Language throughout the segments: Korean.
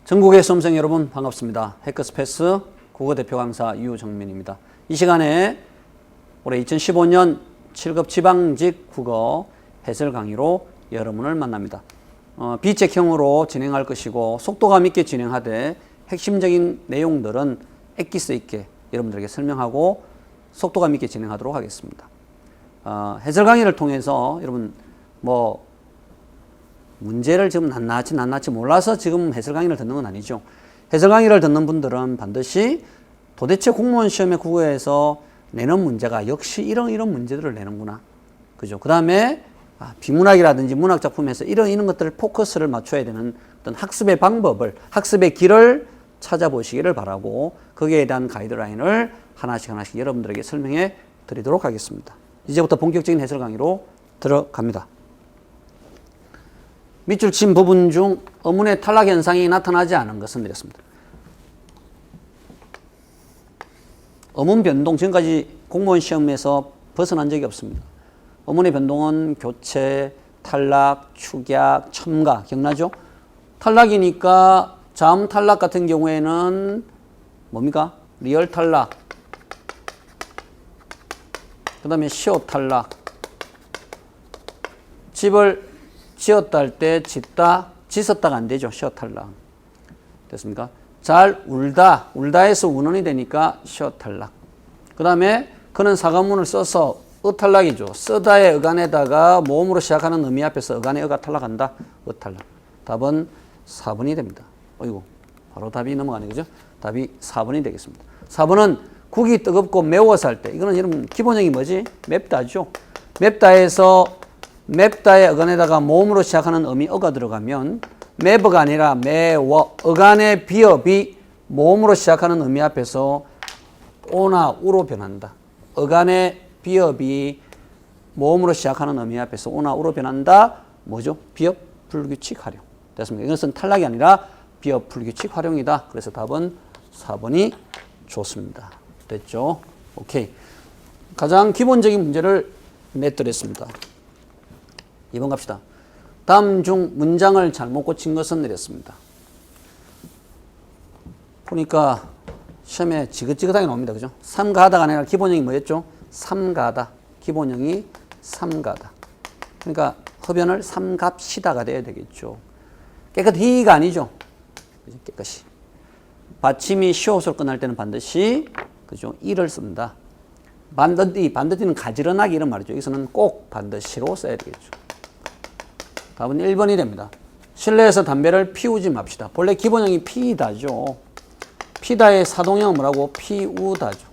전국의 수험생 여러분 반갑습니다. 해커스패스 국어대표 강사 유정민입니다. 이 시간에 올해 2015년 7급 지방직 국어 해설 강의로 여러분을 만납니다. 비책형으로 진행할 것이고 속도감 있게 진행하되 핵심적인 내용들은 엑기스 있게 여러분들에게 설명하고 속도감 있게 진행하도록 하겠습니다. 해설 강의를 통해서 여러분 문제를 지금 낱낱이 몰라서 지금 해설 강의를 듣는 건 아니죠. 해설 강의를 듣는 분들은 반드시 도대체 공무원 시험의 국어에서 내는 문제가 역시 이런 문제들을 내는구나. 그죠? 그 다음에 비문학이라든지 문학 작품에서 이런 것들을 포커스를 맞춰야 되는 어떤 학습의 방법을, 학습의 길을 찾아보시기를 바라고 거기에 대한 가이드라인을 하나씩 여러분들에게 설명해 드리도록 하겠습니다. 이제부터 본격적인 해설 강의로 들어갑니다. 밑줄 친 부분 중 어문의 탈락 현상이 나타나지 않은 것은 이렇습니다. 어문 변동 지금까지 공무원 시험에서 벗어난 적이 없습니다. 어문의 변동은 교체, 탈락, 축약, 첨가 기억나죠? 탈락이니까 자음 탈락 같은 경우에는 뭡니까? 리얼 탈락, 그 다음에 시옷 탈락, 집을 지었다 할 때 짓다, 짓었다가 안 되죠. 시옷 탈락. 됐습니까? 잘 울다에서 운언이 되니까 시옷 탈락. 그 다음에 그는 사과문을 써서 탈락이죠. 쓰다의 어간에다가 모음으로 시작하는 의미 앞에서 어간의 어가 탈락한다. 탈락. 답은 4번이 됩니다. 어이구, 바로 답이 넘어가네. 그죠? 답이 4번이 되겠습니다. 4번은 국이 뜨겁고 매워서 할 때, 이거는 여러분 기본형이 뭐지? 맵다죠. 맵다의 어간에다가 모음으로 시작하는 의미 어가 들어가면 맵어가 아니라 매워, 어간의 비읍이 모음으로 시작하는 의미 앞에서 오나 우로 변한다. 어간의 비읍이 모음으로 시작하는 의미 앞에서 오나 우로 변한다. 뭐죠? 비읍 불규칙 활용. 됐습니다. 이것은 탈락이 아니라 비읍 불규칙 활용이다. 그래서 답은 4번이 좋습니다. 됐죠? 오케이. 가장 기본적인 문제를 내드렸습니다. 2번 갑시다. 다음 중 문장을 잘못 고친 것은 이랬습니다. 보니까 시험에 지긋지긋하게 나옵니다. 그죠? 삼가하다가 아니라 기본형이 뭐였죠? 삼가다. 기본형이 삼가다. 그러니까 흡연을 삼갑시다가 돼야 되겠죠. 깨끗히가 아니죠. 그죠? 깨끗이. 받침이 시옷으로 끝날 때는 반드시 그죠? 이를 쓴다. 반드시는 가지런하게 이런 말이죠. 여기서는 꼭 반드시로 써야 되겠죠. 답은 1번이 됩니다. 실내에서 담배를 피우지 맙시다. 본래 기본형이 피다죠. 피다의 사동형은 뭐라고? 피우다죠.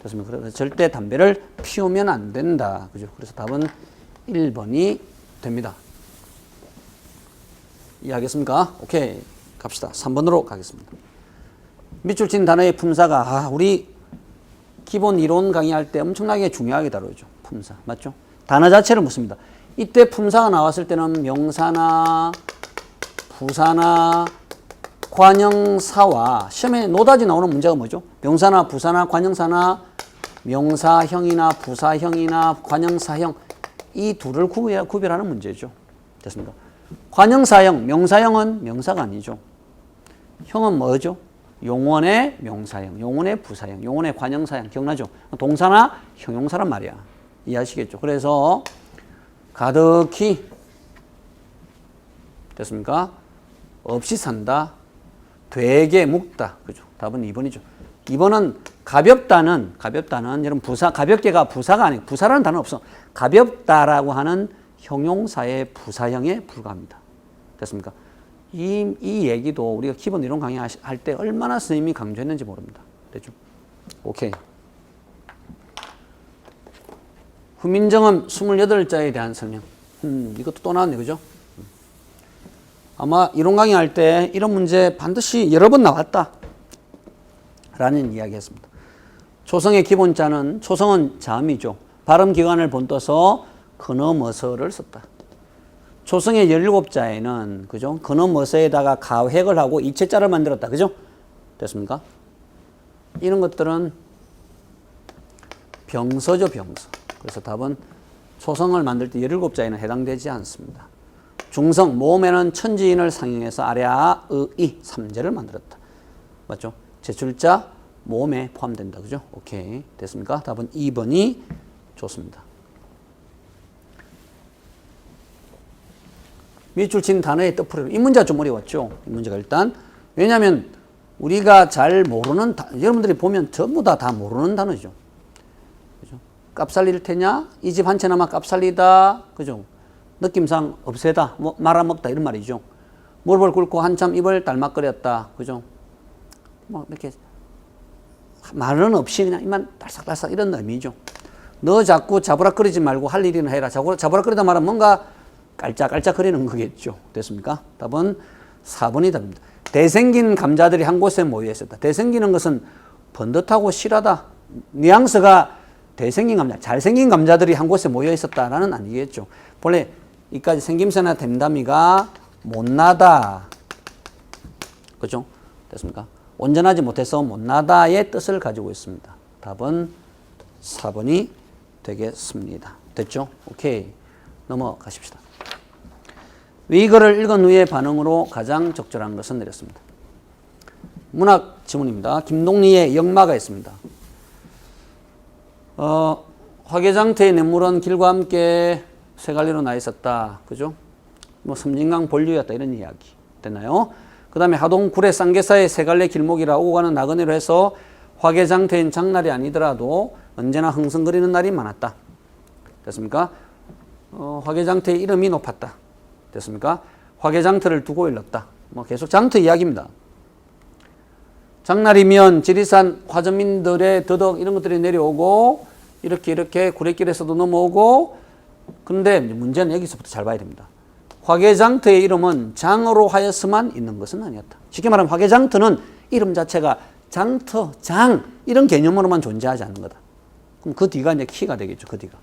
됐습니까? 그래서 절대 담배를 피우면 안 된다. 그죠? 그래서 답은 1번이 됩니다. 이해하겠습니까? 오케이. 갑시다. 3번으로 가겠습니다. 밑줄 친 단어의 품사가 우리 기본 이론 강의할 때 엄청나게 중요하게 다루죠. 품사. 맞죠? 단어 자체를 묻습니다. 이때 품사가 나왔을 때는 명사나 부사나 관형사와 시험에 노다지 나오는 문제가 뭐죠? 명사나 부사나 관형사나 명사형이나 부사형이나 관형사형 이 둘을 구별하는 문제죠. 됐습니까? 관형사형, 명사형은 명사가 아니죠. 형은 뭐죠? 용언의 명사형, 용언의 부사형, 용언의 관형사형 기억나죠? 동사나 형용사란 말이야. 이해하시겠죠? 그래서 가득히 됐습니까? 없이 산다. 되게 묵다. 그죠? 답은 2번이죠. 2번은 가볍다는 여러분 가볍게가 부사가 아니고 부사라는 단어는 없어. 가볍다라고 하는 형용사의 부사형에 불과합니다. 됐습니까? 이 얘기도 우리가 기본 이론 강의할 때 얼마나 선생님이 강조했는지 모릅니다. 됐죠? 오케이. 후민정음 28자에 대한 설명. 이것도 또 나왔네. 그죠? 아마 이론 강의할 때 이런 문제 반드시 여러 번 나왔다. 라는 이야기 했습니다. 초성의 기본자는, 초성은 자음이죠. 발음기관을 본떠서 근어머서를 썼다. 초성의 17자에는, 그죠? 근어머서에다가 가획을 하고 이체자를 만들었다. 그죠? 됐습니까? 이런 것들은 병서죠, 병서. 그래서 답은 초성을 만들 때 17자에는 해당되지 않습니다. 중성, 모음에는 천지인을 상징해서 아래아, 의, 삼재를 만들었다. 맞죠? 제출자, 모음에 포함된다. 그죠? 오케이. 됐습니까? 답은 2번이 좋습니다. 밑줄 친 단어의 뜻풀이. 이 문제가 좀 어려웠죠? 이 문제가 일단. 왜냐하면 우리가 잘 모르는, 여러분들이 보면 전부 다 모르는 단어죠. 그죠? 값 살릴 테냐? 이 집 한 채 남아 값 살리다. 그죠? 느낌상 없애다. 뭐 말아먹다. 이런 말이죠. 무릎을 꿇고 한참 입을 달막거렸다. 그죠? 뭐 이렇게 말은 없이 그냥 입만 달싹달싹 이런 의미죠. 너 자꾸 자부락거리지 말고 할 일이나 해라. 자부락거리다 말하면 뭔가 깔짝깔짝거리는 거겠죠. 됐습니까? 답은 4번이 답입니다. 대생긴 감자들이 한 곳에 모여 있었다. 대생기는 것은 번듯하고 실하다. 뉘앙스가 대생긴 감자, 잘생긴 감자들이 한 곳에 모여 있었다라는 아니겠죠. 본래 이까지 생김새나 댐담이가 못나다. 그죠? 됐습니까? 온전하지 못해서 못나다의 뜻을 가지고 있습니다. 답은 4번이 되겠습니다. 됐죠? 오케이. 넘어가십시다. 위글을 읽은 후의 반응으로 가장 적절한 것은 내렸습니다. 문학 지문입니다. 김동리의 역마가 있습니다. 화개장터의 냇물은 길과 함께 세 갈래로 나 있었다. 그죠? 뭐 섬진강 본류였다. 이런 이야기. 됐나요? 그 다음에 하동 구례 쌍계사의 세 갈래 길목이라 오고 가는 나그네로 해서 화개장터인 장날이 아니더라도 언제나 흥성거리는 날이 많았다. 됐습니까? 화개장터의 이름이 높았다. 됐습니까? 화개장터를 두고 일렀다. 뭐 계속 장터 이야기입니다. 장날이면 지리산 화전민들의 더덕 이런 것들이 내려오고 이렇게 구례길에서도 넘어오고, 그런데 문제는 여기서부터 잘 봐야 됩니다. 화개장터의 이름은 장으로 하여서만 있는 것은 아니었다. 쉽게 말하면 화개장터는 이름 자체가 장터, 장 이런 개념으로만 존재하지 않는 거다. 그럼 그 뒤가 이제 키가 되겠죠. 그 뒤가.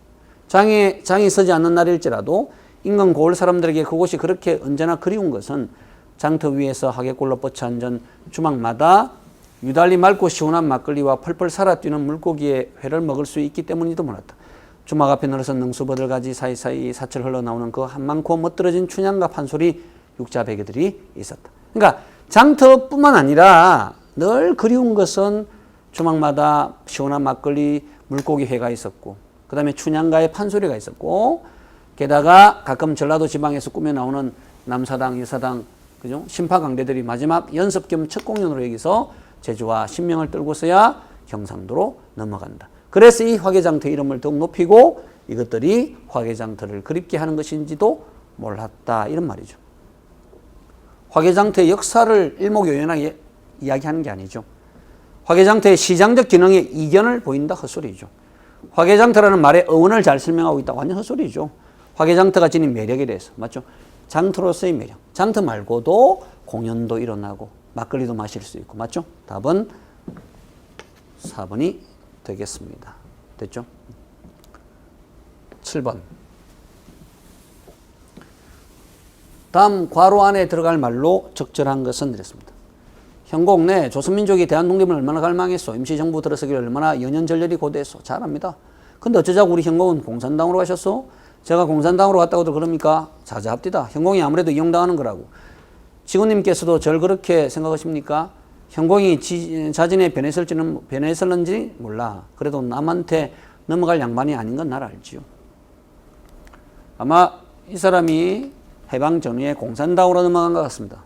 장이 서지 않는 날일지라도 인근 고을 사람들에게 그곳이 그렇게 언제나 그리운 것은 장터 위에서 하객골로 뻗쳐 앉은 주막마다 유달리 맑고 시원한 막걸리와 펄펄 살아뛰는 물고기의 회를 먹을 수 있기 때문이도 몰랐다. 주막 앞에 늘어선 능수버들가지 사이사이 사철 흘러나오는 그 한많고 멋들어진 춘향과 판소리 육자베개들이 있었다. 그러니까 장터뿐만 아니라 늘 그리운 것은 주막마다 시원한 막걸리, 물고기 회가 있었고, 그 다음에 춘향가의 판소리가 있었고, 게다가 가끔 전라도 지방에서 꾸며 나오는 남사당, 여사당, 그죠? 신파강대들이 마지막 연습 겸 첫 공연으로 여기서 제주와 신명을 떨고서야 경상도로 넘어간다. 그래서 이 화개장터 이름을 더욱 높이고 이것들이 화개장터를 그립게 하는 것인지도 몰랐다. 이런 말이죠. 화개장터의 역사를 일목요연하게 이야기하는 게 아니죠. 화개장터의 시장적 기능에 이견을 보인다. 헛소리죠. 화개장터라는 말의 어원을 잘 설명하고 있다. 완전 헛소리죠. 화개장터가 지닌 매력에 대해서. 맞죠? 장터로서의 매력. 장터 말고도 공연도 일어나고 막걸리도 마실 수 있고. 맞죠? 답은 4번이 되겠습니다. 됐죠? 7번. 다음 괄호 안에 들어갈 말로 적절한 것은 이랬습니다. 현공 내 조선민족이 대한독립을 얼마나 갈망했어. 임시정부 들어서기를 얼마나 연연절렬히 고대했어. 잘합니다. 근데 어쩌자고 우리 현공은 공산당으로 가셨어? 제가 공산당으로 갔다고도 그럽니까? 자자합디다. 현공이 아무래도 이용당하는 거라고. 직원님께서도 절 그렇게 생각하십니까? 현공이 자진의 변했을는지 몰라. 그래도 남한테 넘어갈 양반이 아닌 건 날 알지요. 아마 이 사람이 해방 전후에 공산당으로 넘어간 것 같습니다.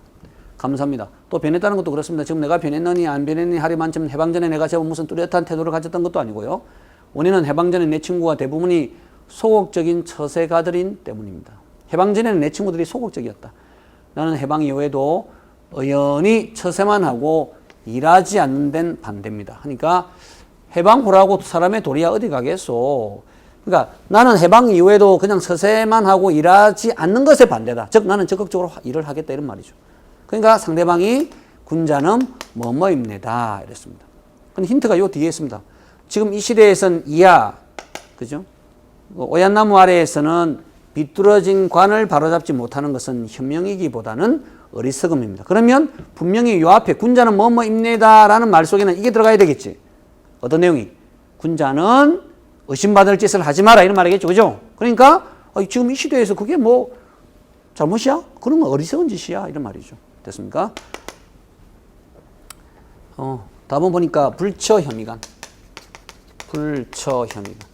감사합니다. 또 변했다는 것도 그렇습니다. 지금 내가 변했느니 안 변했느니 하리만쯤 해방 전에 내가 제법 무슨 뚜렷한 태도를 가졌던 것도 아니고요. 원인은 해방 전에 내 친구가 대부분이 소극적인 처세가들인 때문입니다. 해방 전에는 내 친구들이 소극적이었다. 나는 해방 이후에도 의연히 처세만 하고 일하지 않는 데는 반대입니다. 그러니까 해방 후라고 사람의 도리야 어디 가겠소. 그러니까 나는 해방 이후에도 그냥 처세만 하고 일하지 않는 것에 반대다. 즉 나는 적극적으로 일을 하겠다 이런 말이죠. 그러니까 상대방이 군자는 뭐뭐입니다 이랬습니다. 근데 힌트가 요 뒤에 있습니다. 지금 이 시대에선 이하, 그죠? 오얏나무 아래에서는 비뚤어진 관을 바로잡지 못하는 것은 현명이기보다는 어리석음입니다. 그러면 분명히 요 앞에 군자는 뭐뭐입니다 라는 말 속에는 이게 들어가야 되겠지. 어떤 내용이? 군자는 의심받을 짓을 하지 마라 이런 말이겠죠. 그죠? 그러니까 지금 이 시대에서 그게 뭐 잘못이야? 그런 건 어리석은 짓이야. 이런 말이죠. 됐습니까? 답은 보니까 불처 혐의간. 불처 혐의간.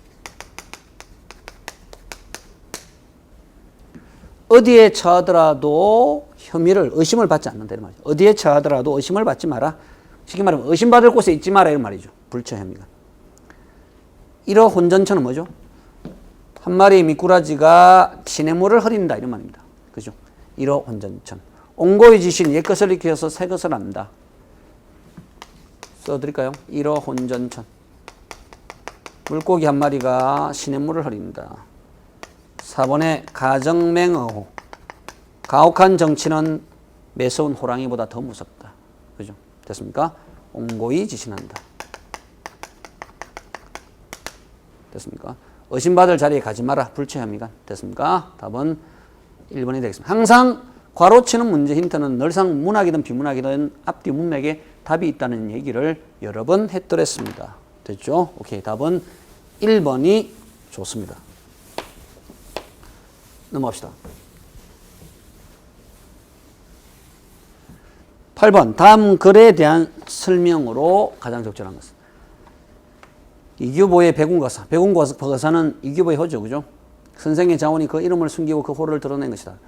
어디에 처하더라도 혐의를, 의심을 받지 않는다. 이런 말이죠. 어디에 처하더라도 의심을 받지 마라. 쉽게 말하면 의심받을 곳에 있지 마라. 이런 말이죠. 불처 혐의간. 1호 혼전처는 뭐죠? 한 마리 미꾸라지가 시냇물을 흐린다. 이런 말입니다. 그죠? 1호 혼전천. 옹고의 지신 옛 것을 익혀서 새 것을 안다. 써드릴까요? 1호 혼전천. 물고기 한 마리가 시냇물을 흐린다. 4번에 가정맹어호. 가혹한 정치는 매서운 호랑이보다 더 무섭다. 그죠? 됐습니까? 옹고이 지신한다. 됐습니까? 의심받을 자리에 가지 마라. 불처 혐의간. 됐습니까? 답은 1번이 되겠습니다. 항상 괄호치는 문제 힌트는 늘상 문학이든 비문학이든 앞뒤 문맥에 답이 있다는 얘기를 여러 번 했더랬습니다. 됐죠? 오케이. 답은 1번이 좋습니다. 넘어갑시다. 8번. 다음 글에 대한 설명으로 가장 적절한 것은. 이규보의 백운거사. 백운거사는 이규보의 호죠. 그죠? 선생의 자원이 그 이름을 숨기고 그 호를 드러낸 것이다.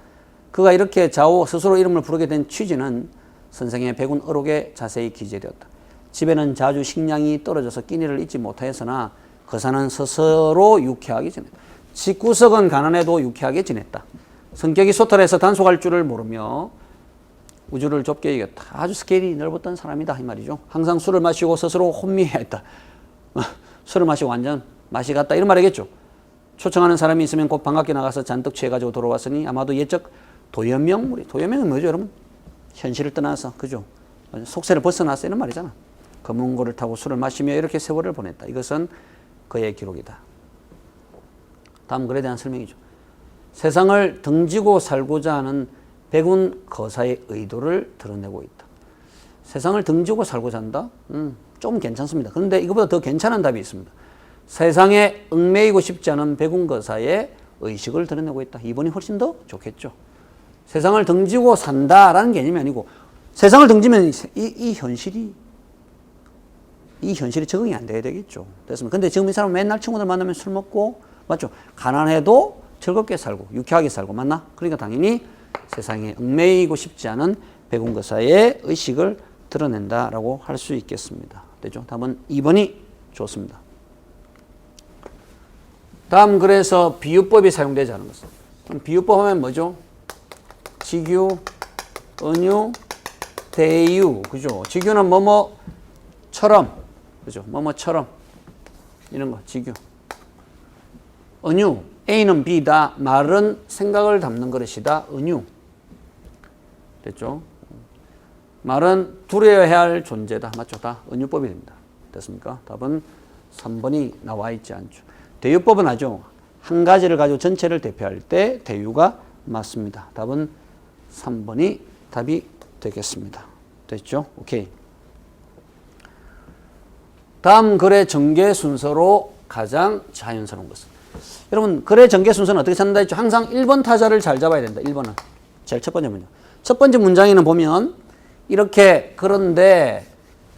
그가 이렇게 자오 스스로 이름을 부르게 된 취지는 선생의 백운어록에 자세히 기재되었다. 집에는 자주 식량이 떨어져서 끼니를 잊지 못하였으나 거사는 스스로 유쾌하게 지냈다. 집구석은 가난해도 유쾌하게 지냈다. 성격이 소탈해서 단속할 줄을 모르며 우주를 좁게 여겼다. 아주 스케일이 넓었던 사람이다. 이 말이죠. 항상 술을 마시고 스스로 혼미해했다. 술을 마시고 완전 맛이 갔다. 이런 말이겠죠. 초청하는 사람이 있으면 곧 반갑게 나가서 잔뜩 취해가지고 돌아왔으니 아마도 옛적 도연명물이. 도연명은 뭐죠, 여러분? 현실을 떠나서, 그죠? 속세를 벗어나서 이런 말이잖아. 검은고를 타고 술을 마시며 이렇게 세월을 보냈다. 이것은 그의 기록이다. 다음 글에 대한 설명이죠. 세상을 등지고 살고자 하는 백운 거사의 의도를 드러내고 있다. 세상을 등지고 살고자 한다? 좀 괜찮습니다. 그런데 이거보다 더 괜찮은 답이 있습니다. 세상에 얽매이고 싶지 않은 백운 거사의 의식을 드러내고 있다. 2번이 훨씬 더 좋겠죠. 세상을 등지고 산다라는 개념이 아니고 세상을 등지면 이 현실이 적응이 안 돼야 되겠죠. 됐습니다. 근데 지금 이 사람은 맨날 친구들 만나면 술 먹고, 맞죠? 가난해도 즐겁게 살고, 유쾌하게 살고, 맞나? 그러니까 당연히 세상에 얽매이고 싶지 않은 백운거사의 의식을 드러낸다라고 할 수 있겠습니다. 되죠? 답은 2번이 좋습니다. 다음 글에서 비유법이 사용되지 않은 것은. 그럼 비유법 하면 뭐죠? 직유, 은유, 대유. 그죠? 직유는 뭐뭐처럼. 그죠? 뭐뭐처럼. 이런 거, 직유. 은유. A는 B다. 말은 생각을 담는 그릇이다. 은유. 됐죠? 말은 두려워해야 할 존재다. 맞죠? 다 은유법이 됩니다. 됐습니까? 답은 3번이 나와 있지 않죠. 대유법은 아주 한 가지를 가지고 전체를 대표할 때 대유가 맞습니다. 답은 3번이 답이 되겠습니다. 됐죠? 오케이. 다음 글의 전개 순서로 가장 자연스러운 것은. 여러분, 글의 전개 순서는 어떻게 찾는다 했죠? 항상 1번 타자를 잘 잡아야 된다. 1번은. 제일 첫 번째 문장. 첫 번째 문장에는 보면 이렇게 그런데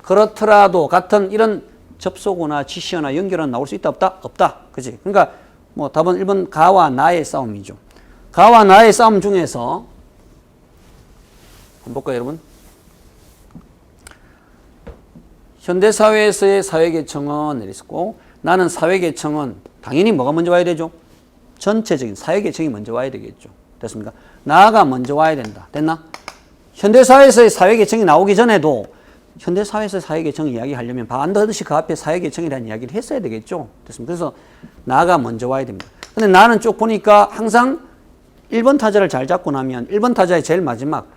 그렇더라도 같은 이런 접속어나 지시어나 연결은 나올 수 있다 없다? 없다. 그지? 그러니까 뭐 답은 1번 가와 나의 싸움이죠. 가와 나의 싸움 중에서 한번 볼까요, 여러분? 현대사회에서의 사회계층은 이랬고 나는 사회계층은 당연히 뭐가 먼저 와야 되죠? 전체적인 사회계층이 먼저 와야 되겠죠. 됐습니까? 나가 먼저 와야 된다. 됐나? 현대사회에서의 사회계층이 나오기 전에도 현대사회에서의 사회계층 이야기하려면 반드시 그 앞에 사회계층이라는 이야기를 했어야 되겠죠. 됐습니까? 그래서 나가 먼저 와야 됩니다. 근데 나는 쭉 보니까 항상 1번 타자를 잘 잡고 나면 1번 타자의 제일 마지막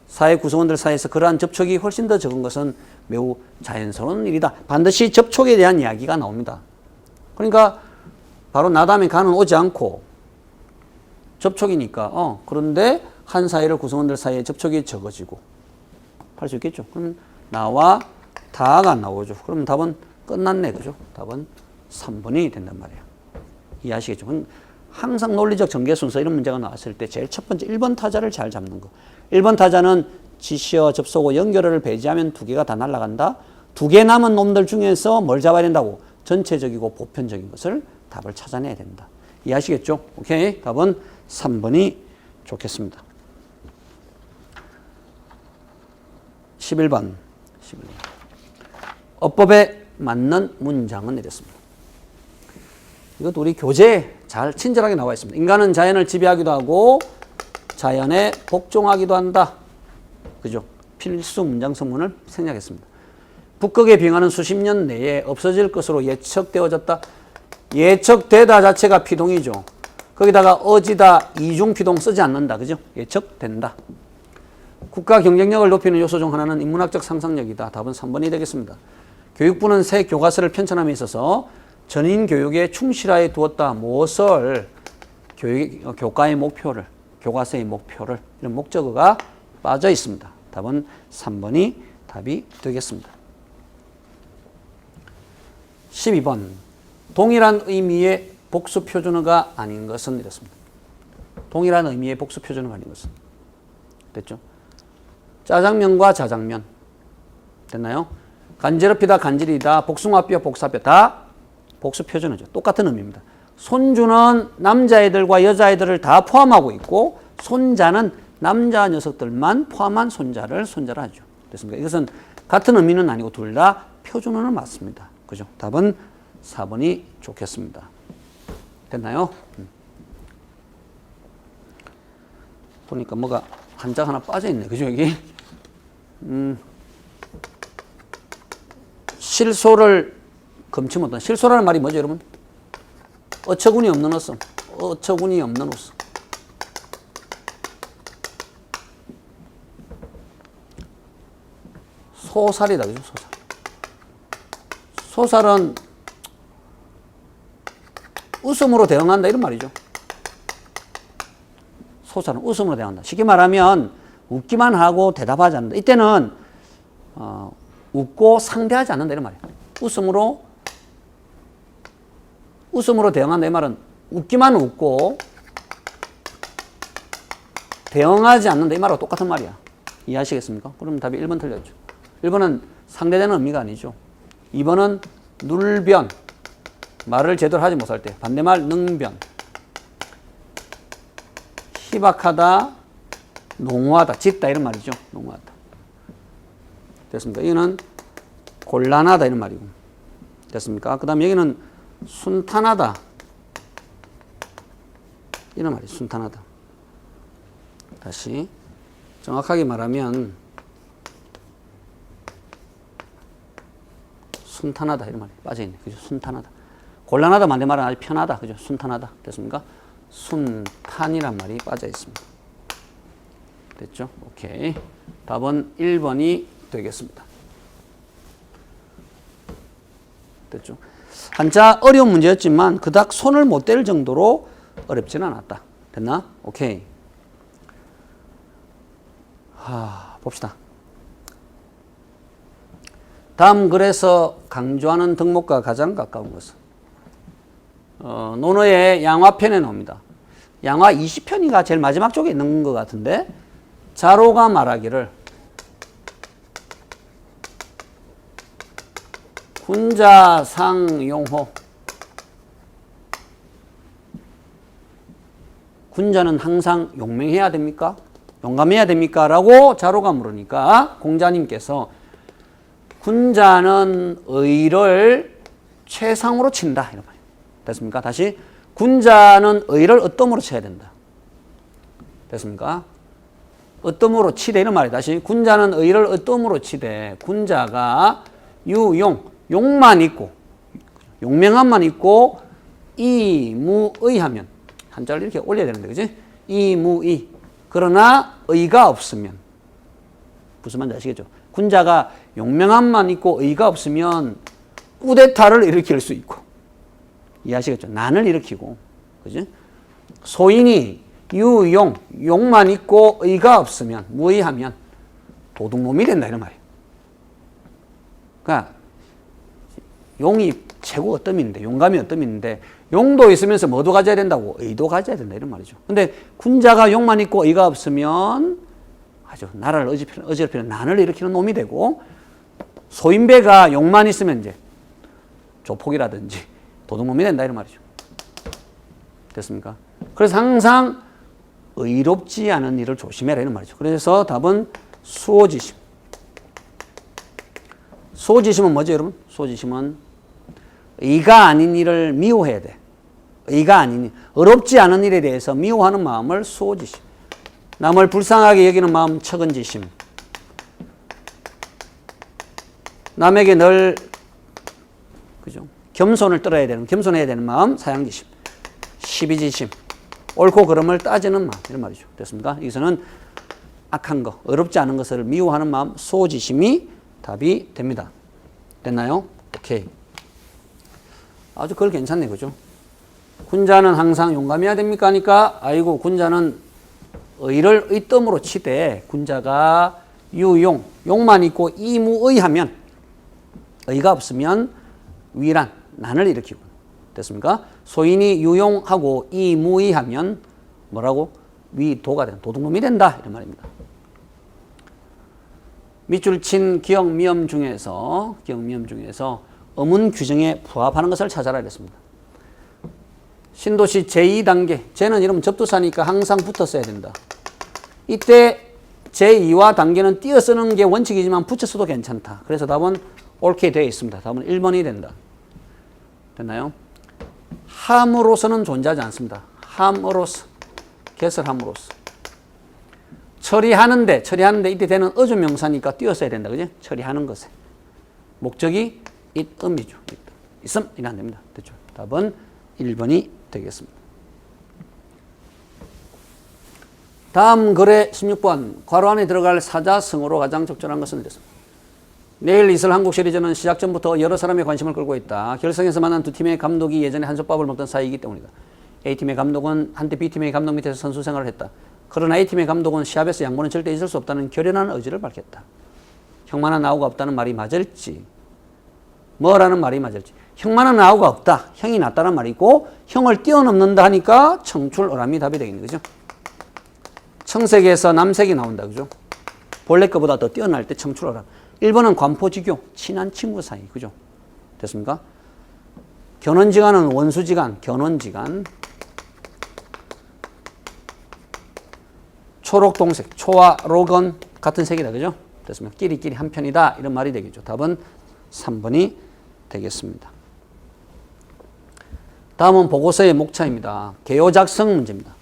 사회 구성원들 사이에서 그러한 접촉이 훨씬 더 적은 것은 매우 자연스러운 일이다. 반드시 접촉에 대한 이야기가 나옵니다. 그러니까 바로 나 다음에 가는 오지 않고 접촉이니까 그런데 한 사회를 구성원들 사이에 접촉이 적어지고 할 수 있겠죠. 그러면 나와 다가 나오죠. 그러면 답은 끝났네. 그죠? 답은 3번이 된단 말이에요. 이해하시겠죠? 항상 논리적 전개 순서 이런 문제가 나왔을 때 제일 첫 번째 1번 타자를 잘 잡는 거. 1번 타자는 지시어, 접속어, 연결어를 배제하면 두 개가 다 날아간다. 두 개 남은 놈들 중에서 뭘 잡아야 된다고? 전체적이고 보편적인 것을 답을 찾아내야 된다. 이해하시겠죠? 오케이. 답은 3번이 좋겠습니다. 11번. 어법에 맞는 문장은 이랬습니다. 이것도 우리 교재에 잘 친절하게 나와 있습니다. 인간은 자연을 지배하기도 하고 자연에 복종하기도 한다. 그죠? 필수 문장 성문을 생략했습니다. 북극의 빙하는 수십 년 내에 없어질 것으로 예측되어졌다. 예측되다 자체가 피동이죠. 거기다가 어지다 이중 피동 쓰지 않는다. 그죠? 예측된다. 국가 경쟁력을 높이는 요소 중 하나는 인문학적 상상력이다. 답은 3번이 되겠습니다. 교육부는 새 교과서를 편찬함에 있어서 전인 교육에 충실하여 두었다. 무엇을? 교과의 목표를, 교과서의 목표를, 이런 목적어가 빠져 있습니다. 답은 3번이 답이 되겠습니다. 12번. 동일한 의미의 복수 표준어가 아닌 것은 이렇습니다. 동일한 의미의 복수 표준어가 아닌 것은. 됐죠? 짜장면과 자장면. 됐나요? 간지럽히다, 간질이다, 복숭아뼈, 복사뼈 다 복수 표준어죠. 똑같은 의미입니다. 손주는 남자애들과 여자애들을 다 포함하고 있고 손자는 남자 녀석들만 포함한 손자를 손자라 하죠. 됐습니까? 이것은 같은 의미는 아니고 둘 다 표준어는 맞습니다. 그죠? 답은 4번이 좋겠습니다. 됐나요? 보니까 뭐가 한 장 하나 빠져있네. 그죠? 여기? 실소를 금치 못한. 실소라는 말이 뭐죠, 여러분? 어처구니 없는 웃음. 어처구니 없는 웃음. 소살이다, 그죠? 소살. 소살은 웃음으로 대응한다, 이런 말이죠. 소살은 웃음으로 대응한다. 쉽게 말하면 웃기만 하고 대답하지 않는다. 이때는 웃고 상대하지 않는다, 이런 말이에요. 웃음으로 대응한다, 이 말은 웃기만 웃고 대응하지 않는다, 이 말하고 똑같은 말이야. 이해하시겠습니까? 그럼 답이 1번 틀렸죠. 1번은 상대되는 의미가 아니죠. 2번은 눌변, 말을 제대로 하지 못할 때. 반대말 능변. 희박하다, 농후하다, 짙다 이런 말이죠. 농후하다. 됐습니까? 이거는 곤란하다 이런 말이고. 됐습니까? 그 다음 여기는 순탄하다 이런 말이 순탄하다. 다시 정확하게 말하면 순탄하다 이런 말이 빠져있네. 그죠? 순탄하다. 곤란하다 반대말은 아주 편하다. 그죠? 순탄하다. 됐습니까? 순탄이란 말이 빠져 있습니다. 됐죠? 오케이. 답은 1번이 되겠습니다. 됐죠? 한자 어려운 문제였지만 그닥 손을 못 댈 정도로 어렵지는 않았다. 됐나? 오케이. 봅시다. 다음 글에서 강조하는 덕목과 가장 가까운 것은 논어의 양화편에 나옵니다. 양화 20편이가 제일 마지막 쪽에 있는 것 같은데 자로가 말하기를 군자상용호 군자는 항상 용맹해야 됩니까? 용감해야 됩니까? 라고 자로가 물으니까 공자님께서 군자는 의를 최상으로 친다. 이런 말이에요. 됐습니까? 다시 군자는 의를 어떠므로 쳐야 된다. 됐습니까? 어떠므로 치되 이런 말이 다시 군자는 의를 어떠므로 치되 군자가 유용 용만 있고 용맹함만 있고 이무의하면 한자를 이렇게 올려야 되는데 그지? 이무의 그러나 의가 없으면 무슨 말인지 아시겠죠? 군자가 용맹함만 있고 의가 없으면 쿠데타를 일으킬 수 있고 이해하시겠죠? 난을 일으키고 그지? 소인이 유용 용만 있고 의가 없으면 무의하면 도둑놈이 된다 이런 말이에요. 그러니까 용이 최고 어떤 의미인데, 용감이 어떤 의미인데, 용도 있으면서 뭐도 가져야 된다고? 의도 가져야 된다. 이런 말이죠. 근데 군자가 용만 있고 의가 없으면 아주 나라를 어지럽히는 난을 일으키는 놈이 되고, 소인배가 용만 있으면 이제 조폭이라든지 도둑놈이 된다. 이런 말이죠. 됐습니까? 그래서 항상 의롭지 않은 일을 조심해라. 이런 말이죠. 그래서 답은 수호지심. 수호지심은 뭐죠, 여러분? 수호지심은 의가 아닌 일을 미워해야 돼. 의가 아닌 일, 의롭지 않은 일에 대해서 미워하는 마음을 수호지심. 남을 불쌍하게 여기는 마음 척은지심. 남에게 늘 그죠? 겸손해야 되는 마음 사양지심. 시비지심. 옳고 그름을 따지는 마음. 이런 말이죠. 됐습니까? 여기서는 악한 거, 어렵지 않은 것을 미워하는 마음, 수호지심이 답이 됩니다. 됐나요? 오케이. 아주 그걸 괜찮네, 그죠? 군자는 항상 용감해야 됩니까? 하니까, 아이고, 군자는 의를 의뜸으로 치되, 군자가 유용, 용만 있고 이무의하면, 의가 없으면 위란, 난을 일으키고. 됐습니까? 소인이 유용하고 이무의하면 뭐라고? 위도가 되는, 도둑놈이 된다. 이런 말입니다. 밑줄 친 기억 미음 중에서 어문 규정에 부합하는 것을 찾아라 이랬습니다. 신도시 제2단계, 쟤는 이러면 접두사니까 항상 붙어 써야 된다. 이때 제2와 단계는 띄어 쓰는 게 원칙이지만 붙여 써도 괜찮다. 그래서 답은 옳게 되어 있습니다. 답은 1번이 된다. 됐나요? 함으로서는 존재하지 않습니다. 함으로서, 개설함으로써. 처리하는데 이때 되는 어조명사니까 띄어 써야 된다. 그지? 처리하는 것에. 목적이 있음이죠. 있음. 이는 안 됩니다. 됐죠? 답은 1번이 되겠습니다. 다음 글의 16번. 괄호 안에 들어갈 사자성어로 가장 적절한 것은 이랬습니다. 내일 있을 한국 시리즈는 시작 전부터 여러 사람의 관심을 끌고 있다. 결승에서 만난 두 팀의 감독이 예전에 한솥밥을 먹던 사이이기 때문이다. A팀의 감독은 한때 B팀의 감독 밑에서 선수 생활을 했다. 그러나 A팀의 감독은 시합에서 양보는 절대 있을 수 없다는 결연한 의지를 밝혔다. 형만한 아우가 없다는 말이 맞을지, 뭐라는 말이 맞을지. 형만한 아우가 없다. 형이 낫다는 말이고, 형을 뛰어넘는다 하니까 청출어람이 답이 되겠네. 그죠? 청색에서 남색이 나온다. 그죠? 본래 거보다 더 뛰어날 때 청출어람. 1번은 관포지교, 친한 친구 사이. 그죠? 됐습니까? 견원지간은 원수지간, 견원지간. 초록동색, 초와 록은 같은 색이다. 그죠? 됐습니까? 끼리끼리 한 편이다. 이런 말이 되겠죠. 답은 3번이 되겠습니다. 다음은 보고서의 목차입니다. 개요 작성 문제입니다.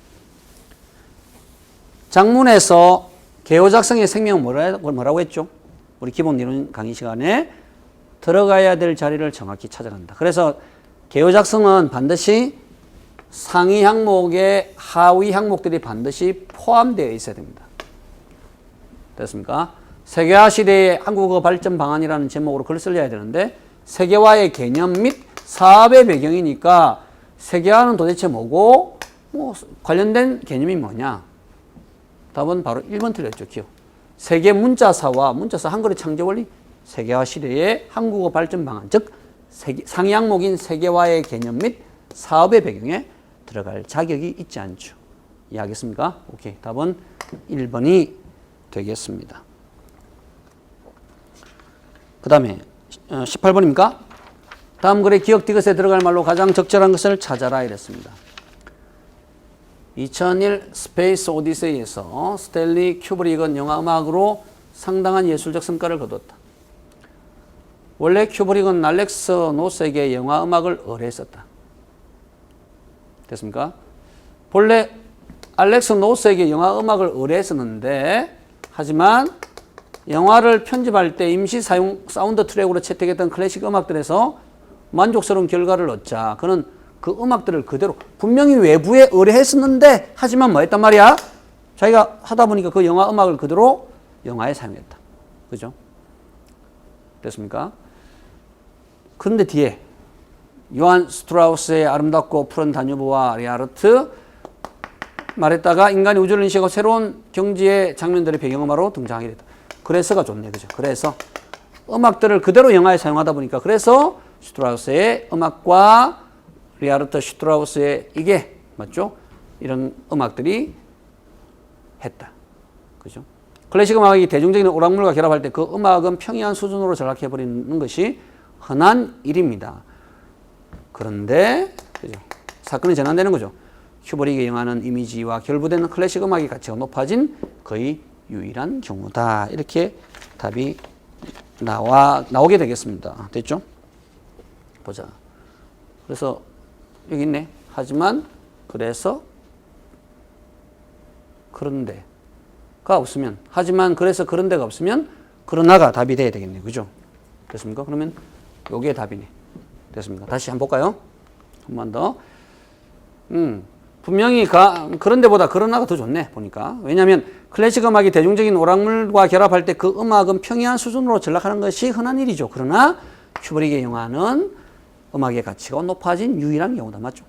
장문에서 개요 작성의 생명은 뭐라고 했죠? 우리 기본 이론 강의 시간에 들어가야 될 자리를 정확히 찾아간다. 그래서 개요 작성은 반드시 상위 항목에 하위 항목들이 반드시 포함되어 있어야 됩니다. 됐습니까? 세계화 시대의 한국어 발전 방안이라는 제목으로 글을 써야 되는데, 세계화의 개념 및 사업의 배경이니까 세계화는 도대체 뭐고, 관련된 개념이 뭐냐? 답은 바로 1번 틀렸죠. 기억. 세계 문자사와 문자사 한글의 창제 원리, 세계화 시대의 한국어 발전 방안, 즉 상위 항목인 세계화의 개념 및 사업의 배경에 들어갈 자격이 있지 않죠. 이해하겠습니까? 오케이. 답은 1번이 되겠습니다. 그 다음에 18번입니까? 다음 글의 기억 디귿에 들어갈 말로 가장 적절한 것을 찾아라 이랬습니다. 2001 스페이스 오디세이에서 스탠리 큐브릭은 영화 음악으로 상당한 예술적 성과를 거뒀다. 원래 큐브릭은 알렉스 노스에게 영화 음악을 의뢰했었다. 됐습니까? 본래 알렉스 노스에게 영화 음악을 의뢰했었는데, 하지만 영화를 편집할 때 임시 사용 사운드 트랙으로 채택했던 클래식 음악들에서 만족스러운 결과를 얻자 그는 그 음악들을 그대로 분명히 외부에 의뢰했었는데, 하지만 뭐 했단 말이야? 자기가 하다 보니까 그 영화 음악을 그대로 영화에 사용했다. 그죠? 됐습니까? 그런데 뒤에 요한 스트라우스의 아름답고 푸른 다뉴브와 리하르트 말했다가 인간이 우주를 인식하고 새로운 경지의 장면들의 배경음악으로 등장하게 됐다. 그래서가 좋네. 그죠? 그래서 음악들을 그대로 영화에 사용하다 보니까, 그래서 슈트라우스의 음악과 리하르트 슈트라우스의 이게 맞죠? 이런 음악들이 했다. 그죠? 클래식 음악이 대중적인 오락물과 결합할 때 그 음악은 평이한 수준으로 전락해버리는 것이 흔한 일입니다. 그런데 그죠? 사건이 전환되는 거죠. 큐버릭에 영하는 이미지와 결부되는 클래식 음악의 가치가 높아진 거의 유일한 경우다. 이렇게 답이 나오게 되겠습니다. 됐죠? 보자. 그래서 여기 있네. 하지만 그래서 그런데가 없으면 하지만 그래서 그런데가 없으면 그러나가 답이 돼야 되겠네. 그죠? 됐습니까? 그러면 요게 답이네. 됐습니까? 다시 한번 볼까요? 한 번 더. 분명히 그런데보다 그러나가 더 좋네. 보니까. 왜냐하면 클래식 음악이 대중적인 오락물과 결합할 때 그 음악은 평이한 수준으로 전락하는 것이 흔한 일이죠. 그러나 큐브릭의 영화는 음악의 가치가 높아진 유일한 경우다. 맞죠?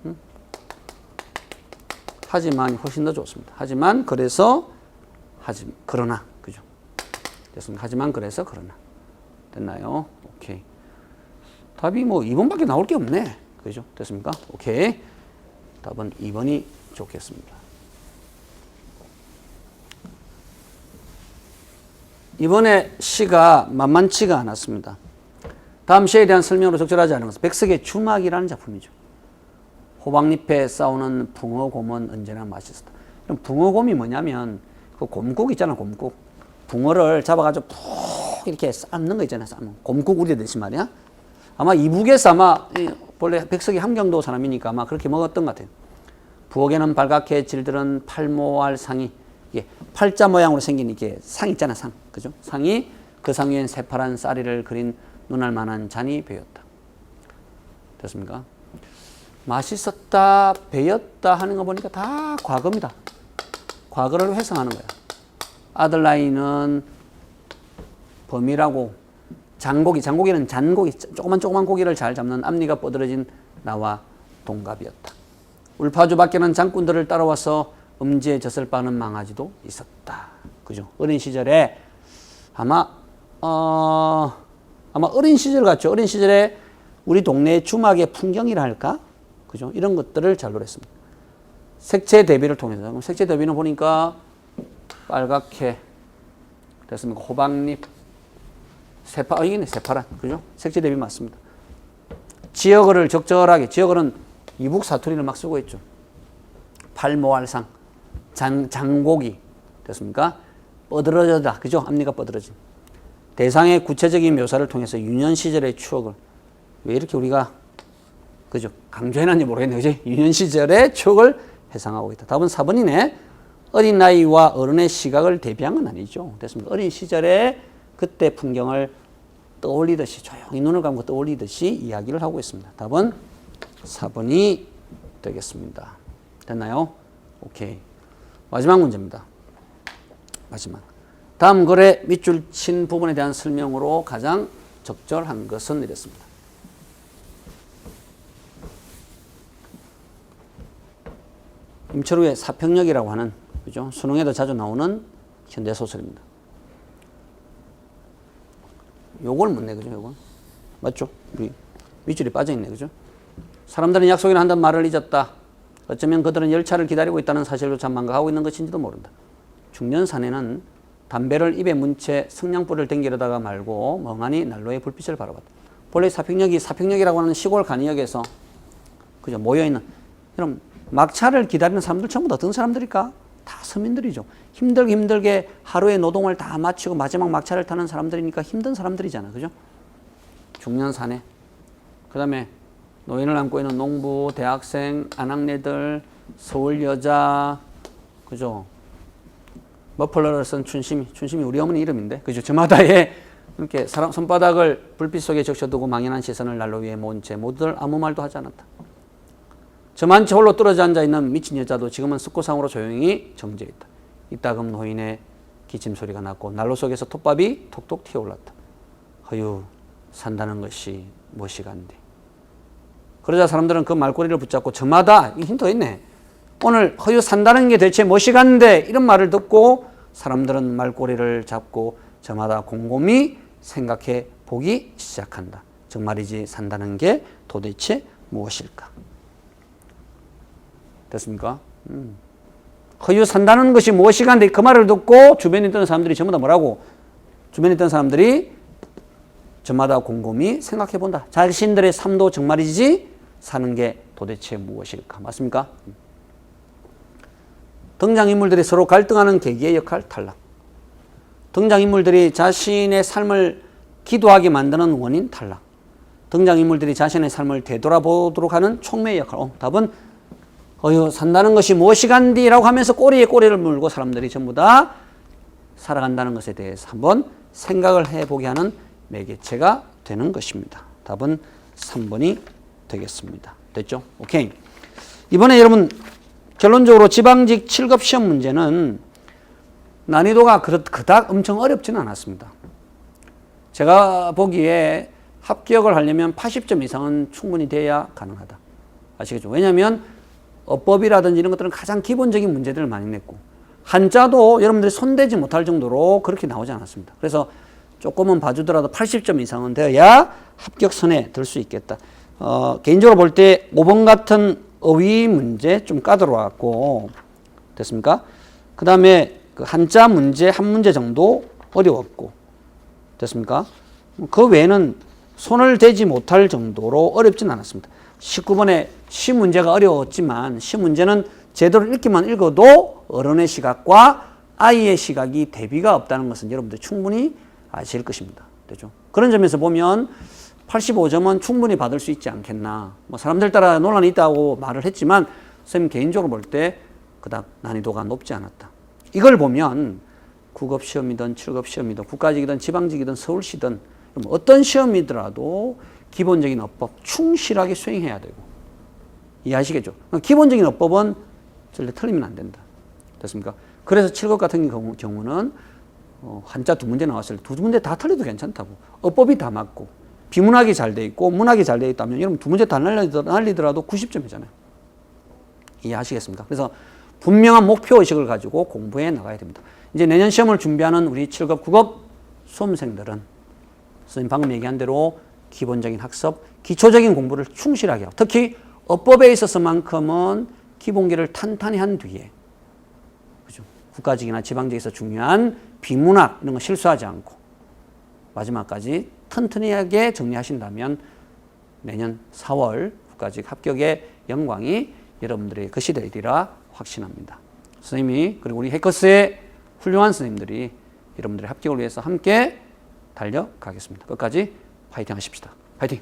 하지만 훨씬 더 좋습니다. 하지만 그래서 그러나 그죠? 됐습니다. 하지만 그래서 그러나 됐나요? 오케이. 답이 뭐 2번밖에 나올 게 없네. 그죠? 됐습니까? 오케이. 답은 2번이 좋겠습니다. 이번에 시가 만만치가 않았습니다. 다음 시에 대한 설명으로 적절하지 않은 것은 백석의 주막이라는 작품이죠. 호박잎에 싸우는 붕어곰은 언제나 맛있었다. 붕어곰이 뭐냐면 그 곰국 있잖아, 곰국. 붕어를 잡아가지고 푹 이렇게 삶는 거 있잖아, 삶는 곰국 우리듯이 말이야. 아마 이북에서 원래 백석이 함경도 사람이니까 아마 그렇게 먹었던 것 같아요. 부엌에는 발갛게 질들은 팔모알 상이, 이게 팔자 모양으로 생긴 이게 상 있잖아, 상. 그죠? 상이 그 상 위엔 새파란 쌀이를 그린 눈알 만한 잔이 베었다. 됐습니까? 맛있었다, 베었다 하는 거 보니까 다 과거입니다. 과거를 회상하는 거야. 아들라이는 범이라고 장고기는 잔고기, 조그만 고기를 잘 잡는 앞니가 뻗어진 나와 동갑이었다. 울파주 밖에는 장꾼들을 따라와서 음지에 젖을 빠는 망아지도 있었다. 그죠? 어린 시절에 아마 어린 시절 같죠? 어린 시절에 우리 동네의 주막의 풍경이라 할까? 그죠? 이런 것들을 잘 노렸습니다. 색채 대비를 통해서. 그럼 색채 대비는 보니까 빨갛게 됐습니까? 호박잎, 이게 새파란. 그죠? 색채 대비 맞습니다. 지역어를 적절하게, 지역어는 이북 사투리를 막 쓰고 있죠. 팔모알상, 장고기. 됐습니까? 뻗어져다. 그죠? 앞니가 뻗어진. 대상의 구체적인 묘사를 통해서 유년 시절의 추억을, 왜 이렇게 우리가 그죠? 강조해놨는지 모르겠네. 그지? 유년 시절의 추억을 회상하고 있다. 답은 4번이네. 어린 나이와 어른의 시각을 대비한 건 아니죠. 됐습니다. 어린 시절에 그때 풍경을 떠올리듯이, 조용히 눈을 감고 떠올리듯이 이야기를 하고 있습니다. 답은 4번이 되겠습니다. 됐나요? 오케이. 마지막 문제입니다. 마지막. 다음 글의 밑줄 친 부분에 대한 설명으로 가장 적절한 것은 이랬습니다. 임철우의 사평역이라고 하는, 그죠? 수능에도 자주 나오는 현대소설입니다. 요걸 묻네, 그죠? 요건. 맞죠? 우리 밑줄이 빠져있네, 그죠? 사람들은 약속이나 한다는 말을 잊었다. 어쩌면 그들은 열차를 기다리고 있다는 사실조차 망각하고 있는 것인지도 모른다. 중년 사내는 담배를 입에 문 채 성냥불을 댕기려다가 말고 멍하니 난로의 불빛을 바라봤다. 본래 사평역이라고 하는 시골 간이역에서 그죠? 모여있는 이런 막차를 기다리는 사람들 전부 다 어떤 사람들일까? 다 서민들이죠. 힘들게 하루의 노동을 다 마치고 마지막 막차를 타는 사람들이니까 힘든 사람들이잖아. 그죠? 중년 사내. 그 다음에 노인을 안고 있는 농부, 대학생, 아낙네들, 서울 여자, 그죠? 머플러를 쓴 춘심이 우리 어머니 이름인데, 그죠? 저마다의 이렇게 사람 손바닥을 불빛 속에 적셔두고 망연한 시선을 난로 위에 모은 채 모두들 아무 말도 하지 않았다. 저만 채 홀로 떨어져 앉아있는 미친 여자도 지금은 습고상으로 조용히 정지해있다. 이따금 노인의 기침 소리가 났고 난로 속에서 톱밥이 톡톡 튀어올랐다. 허유, 산다는 것이 무엇이간데. 그러자 사람들은 그 말꼬리를 붙잡고 저마다, 이 힌트가 있네. 오늘 허유 산다는 게 대체 무엇이간데 이런 말을 듣고 사람들은 말꼬리를 잡고 저마다 곰곰이 생각해 보기 시작한다. 정말이지 산다는 게 도대체 무엇일까? 됐습니까? 허유 산다는 것이 무엇이가 한데 그 말을 듣고 주변에 있던 사람들이 전부 다 뭐라고? 주변에 있던 사람들이 저마다 곰곰이 생각해 본다. 자신들의 삶도 정말이지 사는 게 도대체 무엇일까? 맞습니까? 등장인물들이 서로 갈등하는 계기의 역할 탈락. 등장인물들이 자신의 삶을 기도하게 만드는 원인 탈락. 등장인물들이 자신의 삶을 되돌아보도록 하는 촉매의 역할. 답은 어휴 산다는 것이 무엇이간디라고 하면서 꼬리에 꼬리를 물고 사람들이 전부 다 살아간다는 것에 대해서 한번 생각을 해보게 하는 매개체가 되는 것입니다. 답은 3번이 되겠습니다. 됐죠? 오케이. 이번에 여러분 결론적으로 지방직 7급 시험 문제는 난이도가 그닥 엄청 어렵지는 않았습니다. 제가 보기에 합격을 하려면 80점 이상은 충분히 돼야 가능하다. 아시겠죠? 왜냐하면 어법이라든지 이런 것들은 가장 기본적인 문제들을 많이 냈고 한자도 여러분들이 손대지 못할 정도로 그렇게 나오지 않았습니다. 그래서 조금은 봐주더라도 80점 이상은 되어야 합격선에 들 수 있겠다. 개인적으로 볼 때 5번 같은 어휘 문제 좀 까다로웠고 됐습니까? 그 다음에 그 한자 문제 한 문제 정도 어려웠고 됐습니까? 그 외에는 손을 대지 못할 정도로 어렵진 않았습니다. 19번에 시 문제가 어려웠지만 시 문제는 제대로 읽기만 읽어도 어른의 시각과 아이의 시각이 대비가 없다는 것은 여러분들 충분히 아실 것입니다. 되죠? 그런 점에서 보면 85점은 충분히 받을 수 있지 않겠나. 뭐 사람들 따라 논란이 있다고 말을 했지만 선생님 개인적으로 볼 때 그닥 난이도가 높지 않았다. 이걸 보면 9급 시험이든 7급 시험이든 국가직이든 지방직이든 서울시든 어떤 시험이더라도 기본적인 어법 충실하게 수행해야 되고 이해하시겠죠? 기본적인 어법은 절대 틀리면 안 된다. 됐습니까? 그래서 7급 같은 경우는 한자 2문제 나왔을 때 2문제 다 틀려도 괜찮다고. 어법이 다 맞고 비문학이 잘 돼 있고 문학이 잘 돼 있다면 여러분 2문제 다 날리더라도 90점이잖아요. 이해하시겠습니까? 그래서 분명한 목표의식을 가지고 공부해 나가야 됩니다. 이제 내년 시험을 준비하는 우리 7급, 9급 수험생들은 선생님 방금 얘기한 대로 기본적인 학습, 기초적인 공부를 충실하게 하고 특히 어법에 있어서만큼은 기본기를 탄탄히 한 뒤에 그죠? 국가직이나 지방직에서 중요한 비문학 이런 거 실수하지 않고 마지막까지 튼튼하게 정리하신다면 내년 4월 국가직 합격의 영광이 여러분들의 것이 되리라 확신합니다. 선생님이 그리고 우리 해커스의 훌륭한 선생님들이 여러분들의 합격을 위해서 함께 달려가겠습니다. 끝까지 파이팅 하십시다. 파이팅!